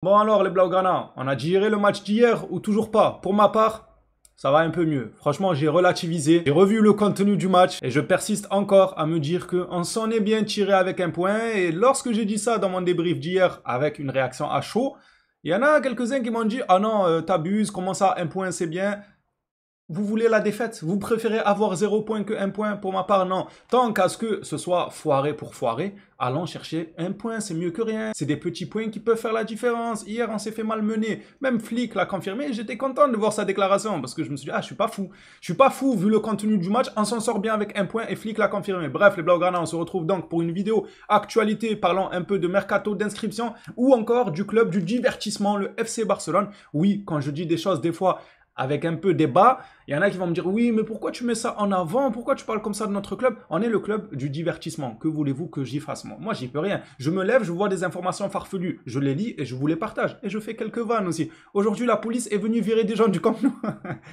Bon alors les Blaugrana, on a digéré le match d'hier ou toujours pas? Pour ma part, ça va un peu mieux. Franchement, j'ai relativisé, j'ai revu le contenu du match et je persiste encore à me dire qu'on s'en est bien tiré avec un point. Et lorsque j'ai dit ça dans mon débrief d'hier avec une réaction à chaud, il y en a quelques-uns qui m'ont dit «Ah non, t'abuses, comment ça, un point c'est bien?» Vous voulez la défaite? Vous préférez avoir 0 point que 1 point? Pour ma part, non. Tant qu'à ce que ce soit foiré pour foiré, allons chercher 1 point, c'est mieux que rien. C'est des petits points qui peuvent faire la différence. Hier, on s'est fait malmener. Même Flick l'a confirmé. J'étais content de voir sa déclaration parce que je me suis dit, ah, je suis pas fou. Je suis pas fou vu le contenu du match. On s'en sort bien avec 1 point et Flick l'a confirmé. Bref, les Blaugrana, on se retrouve donc pour une vidéo actualité parlant un peu de mercato d'inscription ou encore du club du divertissement, le FC Barcelone. Oui, quand je dis des choses, des fois, avec un peu débat, il y en a qui vont me dire oui, mais pourquoi tu mets ça en avant? Pourquoi tu parles comme ça de notre club? On est le club du divertissement. Que voulez-vous que j'y fasse? Moi, j'y peux rien. Je me lève, je vois des informations farfelues, je les lis et je vous les partage. Et je fais quelques vannes aussi. Aujourd'hui, la police est venue virer des gens du Camp Nou.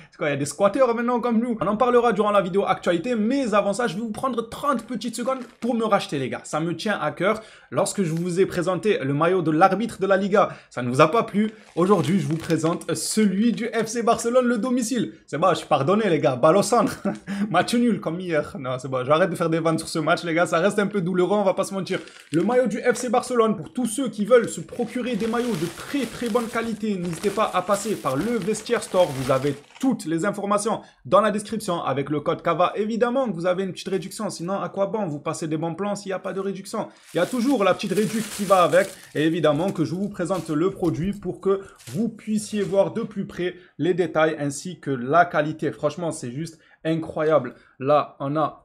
C'est quoi, il y a des squatteurs maintenant au Camp Nou? On en parlera durant la vidéo actualité, mais avant ça, je vais vous prendre 30 petites secondes pour me racheter, les gars. Ça me tient à cœur. Lorsque je vous ai présenté le maillot de l'arbitre de la Liga, ça ne vous a pas plu. Aujourd'hui, je vous présente celui du FC Barcelone, le domicile. C'est bon, je suis pardonné, les gars. Balle au centre. Match nul, comme hier. Non, c'est bon, j'arrête de faire des vannes sur ce match, les gars. Ça reste un peu douloureux, on va pas se mentir. Le maillot du FC Barcelone, pour tous ceux qui veulent se procurer des maillots de très très bonne qualité, n'hésitez pas à passer par le Vestiaire Store. Vous avez toutes les informations dans la description avec le code KAVA. Évidemment que vous avez une petite réduction. Sinon, à quoi bon vous passez des bons plans s'il n'y a pas de réduction? Il y a toujours la petite réduction qui va avec. Et évidemment que je vous présente le produit pour que vous puissiez voir de plus près les détails ainsi que la qualité. Franchement, c'est juste incroyable. Là, on a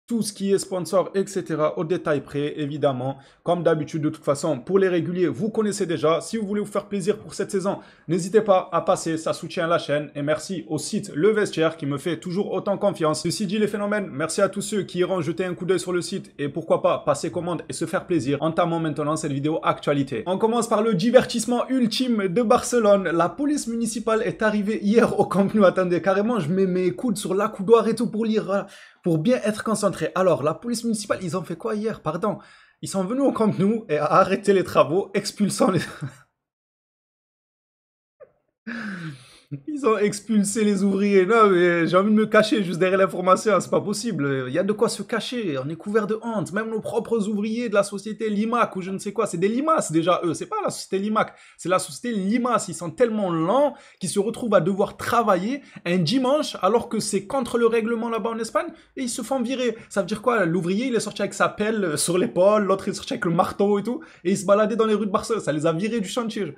tout ce qui est sponsor, etc. au détail près, évidemment. Comme d'habitude, de toute façon, pour les réguliers, vous connaissez déjà. Si vous voulez vous faire plaisir pour cette saison, n'hésitez pas à passer, ça soutient la chaîne. Et merci au site Le Vestiaire qui me fait toujours autant confiance. Ceci dit les phénomènes, merci à tous ceux qui iront jeter un coup d'œil sur le site et pourquoi pas passer commande et se faire plaisir. Entamons maintenant cette vidéo actualité. On commence par le divertissement ultime de Barcelone. La police municipale est arrivée hier au Camp Nou. Attendez, carrément, je mets mes coudes sur l'accoudoir et tout pour lire, pour bien être concentré. Alors, la police municipale, ils ont fait quoi hier? Pardon. Ils sont venus au Camp Nou et à arrêter les travaux, expulsant les... Ils ont expulsé les ouvriers. Non, mais j'ai envie de me cacher juste derrière l'information. C'est pas possible. Il y a de quoi se cacher. On est couvert de honte. Même nos propres ouvriers de la société Limac ou je ne sais quoi. C'est des limaces déjà, eux. C'est pas la société Limac. C'est la société Limace. Ils sont tellement lents qu'ils se retrouvent à devoir travailler un dimanche alors que c'est contre le règlement là-bas en Espagne et ils se font virer. Ça veut dire quoi? L'ouvrier, il est sorti avec sa pelle sur l'épaule. L'autre, il est sorti avec le marteau et tout. Et il se baladait dans les rues de Barcelone. Ça les a virés du chantier.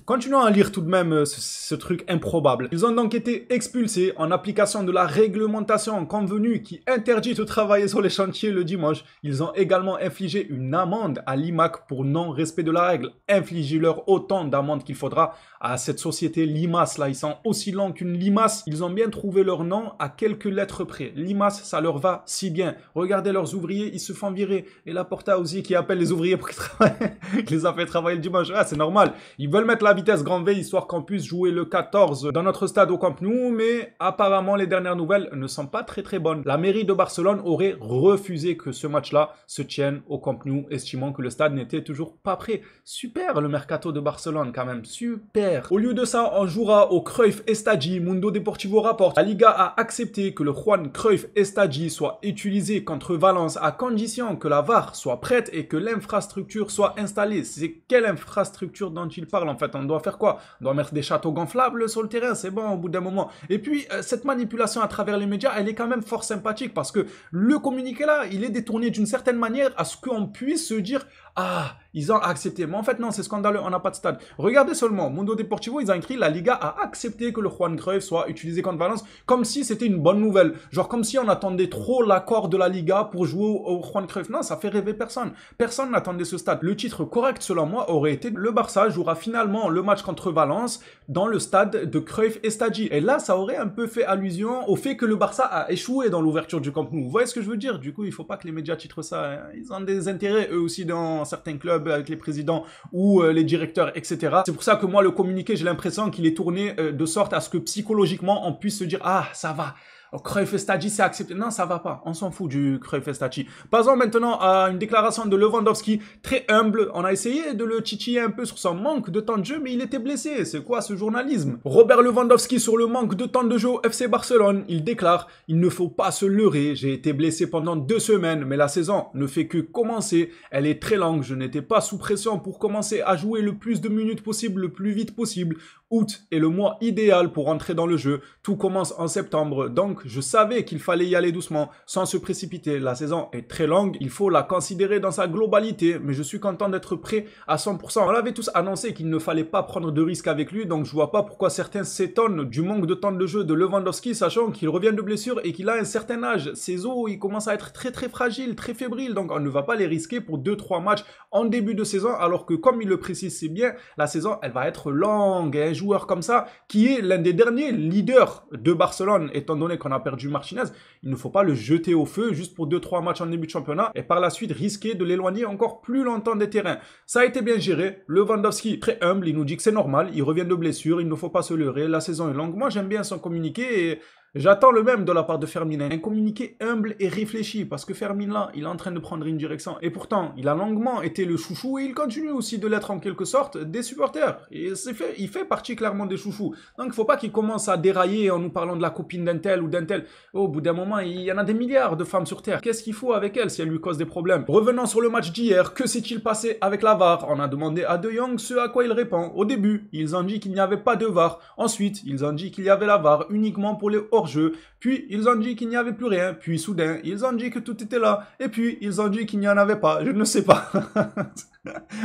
Continuons à lire tout de même ce truc improbable. Ils ont donc été expulsés en application de la réglementation convenue qui interdit de travailler sur les chantiers le dimanche. Ils ont également infligé une amende à l'IMAC pour non-respect de la règle. Infligez-leur autant d'amendes qu'il faudra à cette société Limace. Là, ils sont aussi lents qu'une limace. Ils ont bien trouvé leur nom à quelques lettres près. Limace, ça leur va si bien. Regardez leurs ouvriers, ils se font virer. Et la Porta aussi qui appelle les ouvriers pour qu'ils travaillent, qui les a fait travailler le dimanche. Ah, c'est normal. Ils veulent mettre la vitesse grand V histoire qu'on puisse jouer le 14 dans notre stade au Camp Nou, mais apparemment les dernières nouvelles ne sont pas très bonnes. La mairie de Barcelone aurait refusé que ce match-là se tienne au Camp Nou, estimant que le stade n'était toujours pas prêt. Super le mercato de Barcelone quand même, super. Au lieu de ça, on jouera au Cruyff Estadi. Mundo Deportivo rapporte. La Liga a accepté que le Juan Cruyff Estadi soit utilisé contre Valence à condition que la VAR soit prête et que l'infrastructure soit installée. C'est quelle infrastructure dont il parle en fait? On doit faire quoi? On doit mettre des châteaux gonflables sur le terrain, c'est bon au bout d'un moment. Et puis, cette manipulation à travers les médias, elle est quand même fort sympathique parce que le communiqué là, il est détourné d'une certaine manière à ce qu'on puisse se dire « Ah, ils ont accepté. » Mais en fait, non, c'est scandaleux, on n'a pas de stade. Regardez seulement, Mundo Deportivo, ils ont écrit « La Liga a accepté que le Juan Cruyff soit utilisé contre Valence » comme si c'était une bonne nouvelle. Genre comme si on attendait trop l'accord de la Liga pour jouer au Juan Cruyff. Non, ça fait rêver personne. Personne n'attendait ce stade. Le titre correct, selon moi, aurait été « Le Barça jouera finalement le match contre Valence dans le stade de Cruyff Estadi. » Et là, ça aurait un peu fait allusion au fait que le Barça a échoué dans l'ouverture du Camp Nou. Vous voyez ce que je veux dire? Du coup, il faut pas que les médias titrent ça. Hein. Ils ont des intérêts, eux aussi, dans certains clubs, avec les présidents ou les directeurs, etc. C'est pour ça que moi, le communiqué, j'ai l'impression qu'il est tourné de sorte à ce que psychologiquement, on puisse se dire « Ah, ça va. Cruyff et Stadji, c'est accepté. Non, ça va pas. On s'en fout du Cruyff et Stadji. Passons maintenant à une déclaration de Lewandowski, très humble. On a essayé de le titiller un peu sur son manque de temps de jeu, mais il était blessé. C'est quoi ce journalisme? Robert Lewandowski sur le manque de temps de jeu au FC Barcelone. Il déclare: il ne faut pas se leurrer. J'ai été blessé pendant 2 semaines, mais la saison ne fait que commencer. Elle est très longue. Je n'étais pas sous pression pour commencer à jouer le plus de minutes possible, le plus vite possible. Août est le mois idéal pour entrer dans le jeu. Tout commence en septembre, donc je savais qu'il fallait y aller doucement, sans se précipiter. La saison est très longue, il faut la considérer dans sa globalité, mais je suis content d'être prêt à 100%. On l'avait tous annoncé qu'il ne fallait pas prendre de risques avec lui, donc je vois pas pourquoi certains s'étonnent du manque de temps de jeu de Lewandowski, sachant qu'il revient de blessure et qu'il a un certain âge. Ses os, ils commencent à être très fragiles, très fébriles, donc on ne va pas les risquer pour 2-3 matchs en début de saison, alors que comme il le précise si bien, la saison, elle va être longue, et un joueur comme ça, qui est l'un des derniers leaders de Barcelone, étant donné qu'on a perdu Martinez, il ne faut pas le jeter au feu juste pour 2-3 matchs en début de championnat et par la suite risquer de l'éloigner encore plus longtemps des terrains. Ça a été bien géré. Lewandowski, très humble, il nous dit que c'est normal, il revient de blessure, il ne faut pas se leurrer, la saison est longue. Moi, j'aime bien son communiqué et j'attends le même de la part de Fermin, un communiqué humble et réfléchi, parce que Fermin là, il est en train de prendre une direction. Et pourtant, il a longuement été le chouchou, et il continue aussi de l'être en quelque sorte, des supporters. Et il fait partie clairement des chouchous. Donc il ne faut pas qu'il commence à dérailler en nous parlant de la copine d'un tel ou d'un tel. Au bout d'un moment, il y en a des milliards de femmes sur Terre. Qu'est-ce qu'il faut avec elle si elle lui cause des problèmes? Revenons sur le match d'hier, que s'est-il passé avec la VAR? On a demandé à De Jong ce à quoi il répond. Au début, ils ont dit qu'il n'y avait pas de VAR. Ensuite, ils ont dit qu'il y avait la VAR uniquement pour les hors-jeux. Puis, ils ont dit qu'il n'y avait plus rien. Puis, soudain, ils ont dit que tout était là. Et puis, ils ont dit qu'il n'y en avait pas. Je ne sais pas.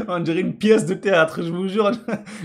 On dirait une pièce de théâtre, je vous jure.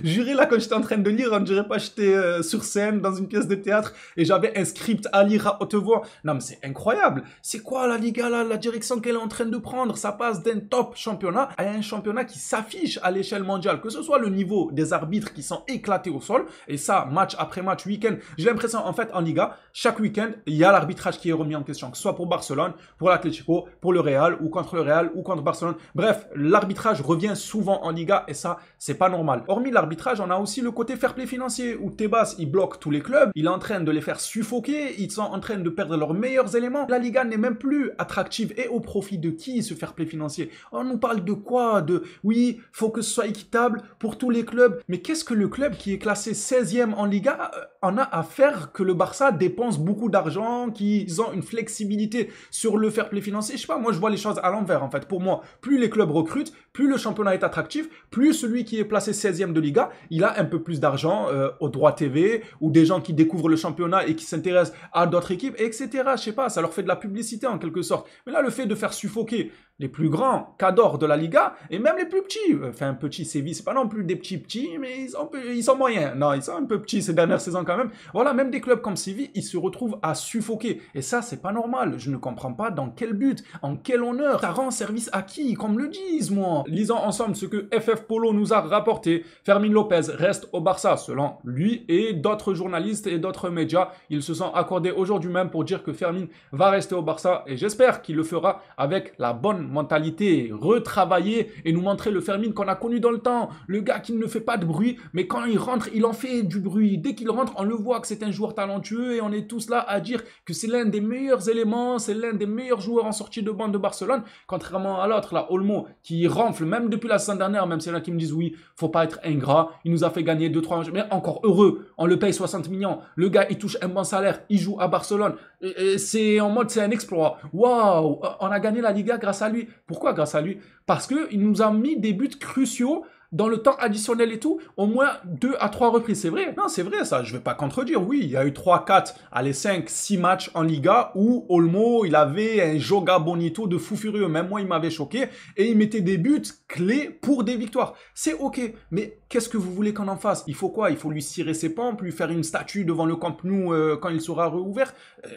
Juré là, quand j'étais en train de lire, on dirait pas j'étais sur scène dans une pièce de théâtre et j'avais un script à lire à haute voix. Non, mais c'est incroyable. C'est quoi la Liga là, la direction qu'elle est en train de prendre? Ça passe d'un top championnat à un championnat qui s'affiche à l'échelle mondiale. Que ce soit le niveau des arbitres qui sont éclatés au sol, et ça, match après match, week-end. J'ai l'impression, en fait, en Liga, chaque week-end, il y a l'arbitrage qui est remis en question. Que ce soit pour Barcelone, pour l'Atlético, pour le Real, ou contre le Real, ou contre Barcelone. Bref, l'arbitrage revient souvent en Liga et ça, c'est pas normal. Hormis l'arbitrage, on a aussi le côté fair play financier où Tebas, il bloque tous les clubs, il est en train de les faire suffoquer, ils sont en train de perdre leurs meilleurs éléments. La Liga n'est même plus attractive et au profit de qui ce fair play financier? On nous parle de quoi? De oui, faut que ce soit équitable pour tous les clubs. Mais qu'est-ce que le club qui est classé 16e en Liga en a à faire que le Barça dépense beaucoup d'argent, qu'ils ont une flexibilité sur le fair play financier? Je sais pas, moi je vois les choses à l'envers en fait. Pour moi, plus les clubs recrutent, plus le championnat est attractif, plus celui qui est placé 16e de Liga, il a un peu plus d'argent aux droits TV, ou des gens qui découvrent le championnat et qui s'intéressent à d'autres équipes, etc. Je sais pas, ça leur fait de la publicité en quelque sorte. Mais là, le fait de faire suffoquer les plus grands cadors de la Liga, et même les plus petits, enfin petits Séville, c'est pas non plus des petits, mais ils sont moyens. Non, ils sont un peu petits ces dernières saisons quand même. Voilà, même des clubs comme Séville, ils se retrouvent à suffoquer. Et ça, c'est pas normal. Je ne comprends pas dans quel but, en quel honneur, ça rend service à qui, comme le disent, moi. Lisons ensemble ce que FF Polo nous a rapporté. Fermin Lopez reste au Barça, selon lui et d'autres journalistes et d'autres médias. Ils se sont accordés aujourd'hui même pour dire que Fermin va rester au Barça et j'espère qu'il le fera avec la bonne mentalité, retravailler et nous montrer le Fermin qu'on a connu dans le temps. Le gars qui ne fait pas de bruit, mais quand il rentre, il en fait du bruit. Dès qu'il rentre, on le voit que c'est un joueur talentueux et on est tous là à dire que c'est l'un des meilleurs éléments, c'est l'un des meilleurs joueurs en sortie de banc de Barcelone, contrairement à l'autre, là, Olmo, qui renfle même depuis la saison dernière, même s'il y en a qui me disent oui, faut pas être ingrat, il nous a fait gagner 2-3 matchs, mais encore heureux, on le paye 60 millions, le gars il touche un bon salaire, il joue à Barcelone, et c'est en mode c'est un exploit, waouh, on a gagné la Liga grâce à lui. Pourquoi grâce à lui? Parce qu'il nous a mis des buts cruciaux dans le temps additionnel et tout, au moins 2 à 3 reprises. C'est vrai? Non, c'est vrai ça, je vais pas contredire. Oui, il y a eu 3, 4, allez 5, 6 matchs en Liga où Olmo, il avait un joga bonito de fou furieux. Même moi, il m'avait choqué et il mettait des buts clés pour des victoires. C'est ok, mais qu'est-ce que vous voulez qu'on en fasse? Il faut quoi? Il faut lui cirer ses pompes, lui faire une statue devant le Camp Nou quand il sera rouvert.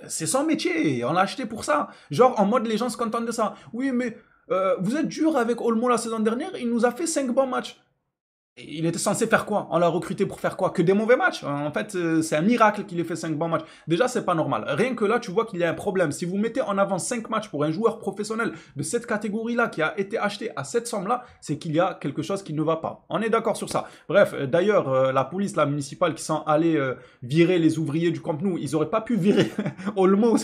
C'est son métier, on l'a acheté pour ça. Genre en mode les gens se contentent de ça. Oui, mais vous êtes dur avec Olmo la saison dernière, il nous a fait 5 bons matchs. Il était censé faire quoi? On l'a recruté pour faire quoi? Que des mauvais matchs? En fait, c'est un miracle qu'il ait fait 5 bons matchs. Déjà, c'est pas normal. Rien que là, tu vois qu'il y a un problème. Si vous mettez en avant 5 matchs pour un joueur professionnel de cette catégorie-là qui a été acheté à cette somme-là, c'est qu'il y a quelque chose qui ne va pas. On est d'accord sur ça. Bref, d'ailleurs, la police, la municipale qui sont allés virer les ouvriers du Camp Nou, ils auraient pas pu virer Olmo.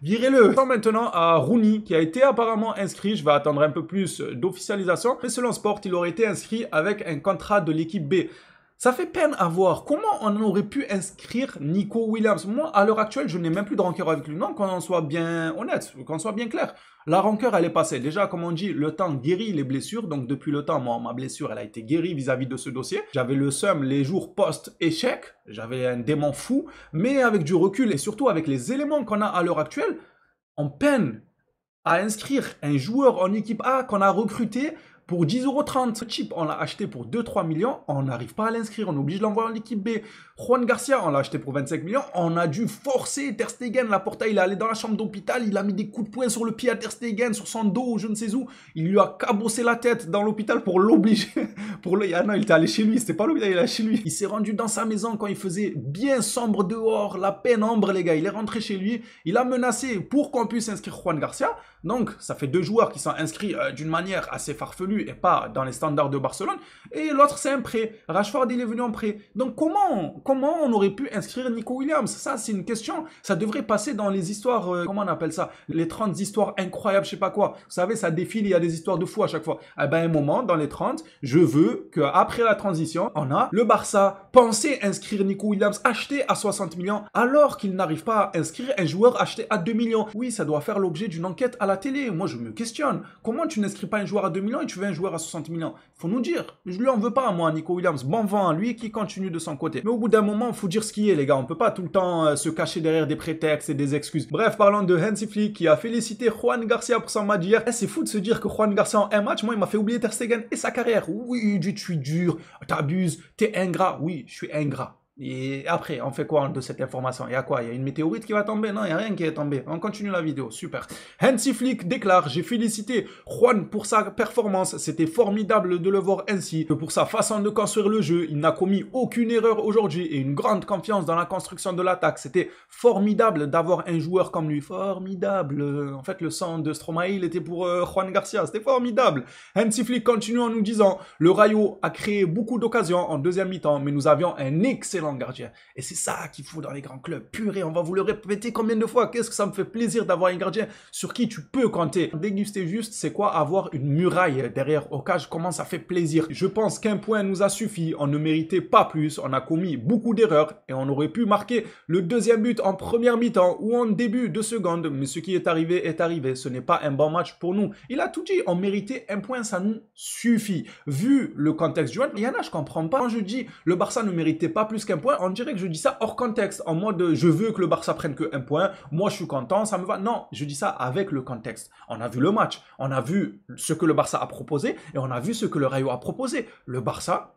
Virez-le. Maintenant à Rooney, qui a été apparemment inscrit. Je vais attendre un peu plus d'officialisation. Mais selon Sport, il aurait été inscrit avec un contrat de l'équipe B. Ça fait peine à voir. Comment on aurait pu inscrire Nico Williams? Moi, à l'heure actuelle, je n'ai même plus de rancœur avec lui. Non, qu'on soit bien honnête, qu'on soit bien clair. La rancœur, elle est passée. Déjà, comme on dit, le temps guérit les blessures. Donc, depuis le temps, moi, ma blessure, elle a été guérie vis-à-vis de ce dossier. J'avais le seum les jours post-échec. J'avais un démon fou. Mais avec du recul et surtout avec les éléments qu'on a à l'heure actuelle, on peine à inscrire un joueur en équipe A qu'on a recruté pour 10,30 €. Ce chip, on l'a acheté pour 2-3 millions. On n'arrive pas à l'inscrire. On est obligé de l'envoyer en équipe B. Juan Garcia, on l'a acheté pour 25 millions. On a dû forcer Ter Stegen. Laporta, il est allé dans la chambre d'hôpital. Il a mis des coups de poing sur le pied à Ter Stegen, sur son dos, je ne sais où. Il lui a cabossé la tête dans l'hôpital pour l'obliger. Ah non, il était allé chez lui. C'était pas l'hôpital, il est allé chez lui. Il s'est rendu dans sa maison quand il faisait bien sombre dehors, la pénombre, les gars. Il est rentré chez lui. Il a menacé pour qu'on puisse inscrire Juan Garcia. Donc, ça fait 2 joueurs qui sont inscrits d'une manière assez farfelue et pas dans les standards de Barcelone. Et l'autre, c'est un prêt. Rashford, il est venu en prêt. Donc, comment on aurait pu inscrire Nico Williams? Ça, c'est une question. Ça devrait passer dans les histoires, comment on appelle ça? Les 30 histoires incroyables, je sais pas quoi. Vous savez, ça défile, il y a des histoires de fou à chaque fois. Eh ben, un moment, dans les 30, je veux qu'après la transition, on a le Barça pensé inscrire Nico Williams, acheté à 60 millions, alors qu'il n'arrive pas à inscrire un joueur acheté à 2 millions. Oui, ça doit faire l'objet d'une enquête à la télé. Moi, je me questionne. Comment tu n'inscris pas un joueur à 2 millions et tu veux un joueur à 60 millions? Faut nous dire. Je lui en veux pas, moi, Nico Williams. Bon vent à lui qui continue de son côté. Mais au bout d'un moment, faut dire ce qui est, les gars. On peut pas tout le temps se cacher derrière des prétextes et des excuses. Bref, parlons de Hansi Flick qui a félicité Juan Garcia pour son match d'hier. C'est fou de se dire que Juan Garcia en un match, moi, il m'a fait oublier Ter Stegen et sa carrière. Oui, tu suis dur, t'abuses, t'es ingrat. Oui, je suis ingrat. Et après, on fait quoi de cette information? Il y a quoi? Il y a une météorite qui va tomber? Non, il n'y a rien qui est tombé. On continue la vidéo. Super. Hansi Flick déclare: j'ai félicité Juan pour sa performance. C'était formidable de le voir ainsi. Que pour sa façon de construire le jeu, il n'a commis aucune erreur aujourd'hui et une grande confiance dans la construction de l'attaque. C'était formidable d'avoir un joueur comme lui. Formidable. En fait, le sang de Stromae, il était pour Juan Garcia. C'était formidable. Hansi Flick continue en nous disant: le Rayo a créé beaucoup d'occasions en deuxième mi-temps, mais nous avions un excellent gardien. Et c'est ça qu'il faut dans les grands clubs. Purée, on va vous le répéter combien de fois. Qu'est-ce que ça me fait plaisir d'avoir un gardien sur qui tu peux compter. Déguster juste, c'est quoi avoir une muraille derrière au cage? Comment ça fait plaisir. Je pense qu'un point nous a suffi. On ne méritait pas plus. On a commis beaucoup d'erreurs et on aurait pu marquer le deuxième but en première mi-temps ou en début de seconde. Mais ce qui est arrivé est arrivé. Ce n'est pas un bon match pour nous. Il a tout dit. On méritait un point, ça nous suffit. Vu le contexte du match, il y en a, je comprends pas. Quand je dis le Barça ne méritait pas plus qu'un point, on dirait que je dis ça hors contexte, en mode je veux que le Barça prenne que un point, moi je suis content, ça me va. Non, je dis ça avec le contexte. On a vu le match, on a vu ce que le Barça a proposé et on a vu ce que le Rayo a proposé. Le Barça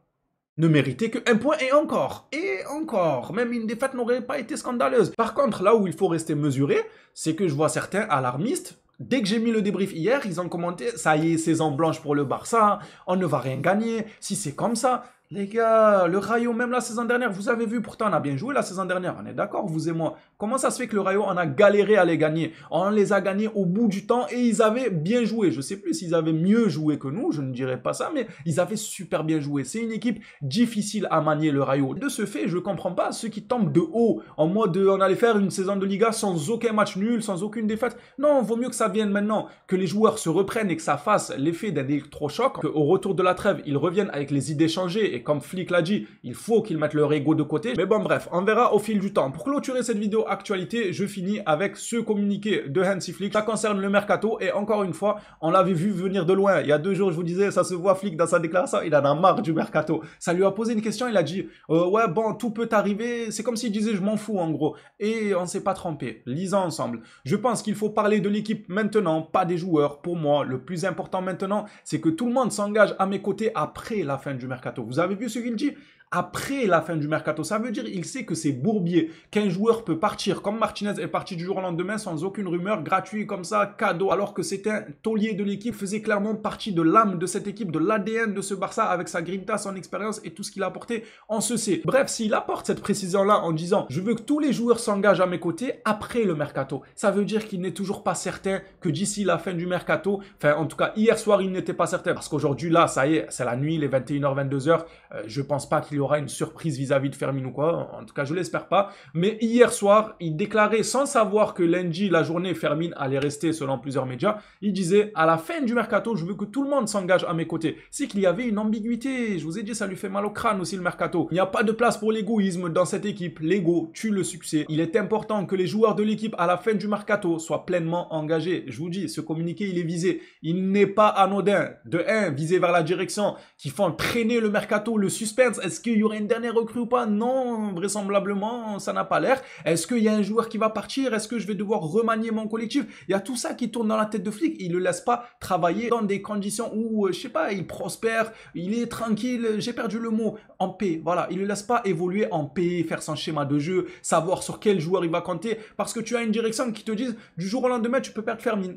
ne méritait que un point et encore. Même une défaite n'aurait pas été scandaleuse. Par contre, là où il faut rester mesuré, c'est que je vois certains alarmistes. Dès que j'ai mis le débrief hier, ils ont commenté « Ça y est, saison blanche pour le Barça, on ne va rien gagner, si c'est comme ça ». Les gars, le Rayo, même la saison dernière, vous avez vu, pourtant on a bien joué la saison dernière, on est d'accord, vous et moi. Comment ça se fait que le Rayo, on a galéré à les gagner? On les a gagnés au bout du temps et ils avaient bien joué. Je sais plus s'ils avaient mieux joué que nous, je ne dirais pas ça, mais ils avaient super bien joué. C'est une équipe difficile à manier, le Rayo. De ce fait, je ne comprends pas ceux qui tombent de haut, en mode on allait faire une saison de Liga sans aucun match nul, sans aucune défaite. Non, vaut mieux que ça vienne maintenant, que les joueurs se reprennent et que ça fasse l'effet d'un électrochoc, qu'au retour de la trêve, ils reviennent avec les idées changées et comme Flick l'a dit, il faut qu'ils mettent leur ego de côté. Mais bon, bref, on verra au fil du temps. Pour clôturer cette vidéo actualité, je finis avec ce communiqué de Hansi Flick. Ça concerne le mercato et encore une fois, on l'avait vu venir de loin. Il y a 2 jours, je vous disais, ça se voit Flick dans sa déclaration, il en a marre du mercato. Ça lui a posé une question, il a dit ouais, bon, tout peut arriver. C'est comme s'il disait je m'en fous en gros. Et on s'est pas trompé. Lisons ensemble. Je pense qu'il faut parler de l'équipe maintenant, pas des joueurs. Pour moi, le plus important maintenant, c'est que tout le monde s'engage à mes côtés après la fin du mercato. Vous avez avez vu ce qu'il dit? Après la fin du mercato, ça veut dire il sait que c'est bourbier, qu'un joueur peut partir comme Martinez est parti du jour au lendemain sans aucune rumeur, gratuit comme ça, cadeau, alors que c'était un taulier de l'équipe, faisait clairement partie de l'âme de cette équipe, de l'ADN de ce Barça avec sa grinta, son expérience et tout ce qu'il a apporté, on se sait. Bref, s'il apporte cette précision-là en disant je veux que tous les joueurs s'engagent à mes côtés après le mercato, ça veut dire qu'il n'est toujours pas certain que d'ici la fin du mercato, enfin en tout cas hier soir il n'était pas certain parce qu'aujourd'hui là ça y est, c'est la nuit, les 21h, 22h, je pense pas qu'il y aura une surprise vis-à-vis de Fermin ou quoi, en tout cas je l'espère pas, mais hier soir il déclarait sans savoir que lundi la journée Fermin allait rester selon plusieurs médias, il disait à la fin du mercato je veux que tout le monde s'engage à mes côtés. C'est qu'il y avait une ambiguïté, je vous ai dit ça lui fait mal au crâne aussi le mercato, il n'y a pas de place pour l'égoïsme dans cette équipe, l'ego tue le succès, il est important que les joueurs de l'équipe à la fin du mercato soient pleinement engagés, je vous dis ce communiqué il est visé, il n'est pas anodin, de 1 visé vers la direction, qui font traîner le mercato, le suspense, est-ce qu'il y aurait une dernière recrue ou pas? Non, vraisemblablement, ça n'a pas l'air. Est-ce qu'il y a un joueur qui va partir? Est-ce que je vais devoir remanier mon collectif? Il y a tout ça qui tourne dans la tête de Flick. Il ne le laisse pas travailler dans des conditions où, je sais pas, il prospère, il est tranquille, j'ai perdu le mot, en paix. Voilà, il ne le laisse pas évoluer en paix, faire son schéma de jeu, savoir sur quel joueur il va compter, parce que tu as une direction qui te dit, du jour au lendemain, tu peux perdre Fermin.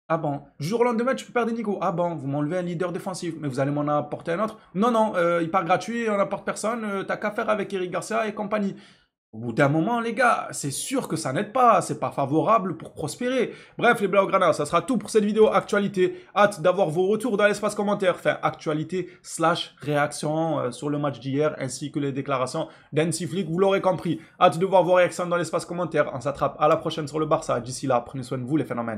Ah bon, du jour au lendemain, tu peux perdre Nico. Ah bon, vous m'enlevez un leader défensif, mais vous allez m'en apporter un autre. Non, non, il part gratuit, on n'apporte personne, t'as qu'à faire avec Eric Garcia et compagnie. Au bout d'un moment, les gars, c'est sûr que ça n'aide pas, c'est pas favorable pour prospérer. Bref, les Blaugrana, ça sera tout pour cette vidéo actualité. Hâte d'avoir vos retours dans l'espace commentaire. Enfin, actualité / réaction sur le match d'hier, ainsi que les déclarations d'Hansi Flick, vous l'aurez compris. Hâte de voir vos réactions dans l'espace commentaire. On s'attrape à la prochaine sur le Barça. D'ici là, prenez soin de vous, les phénomènes.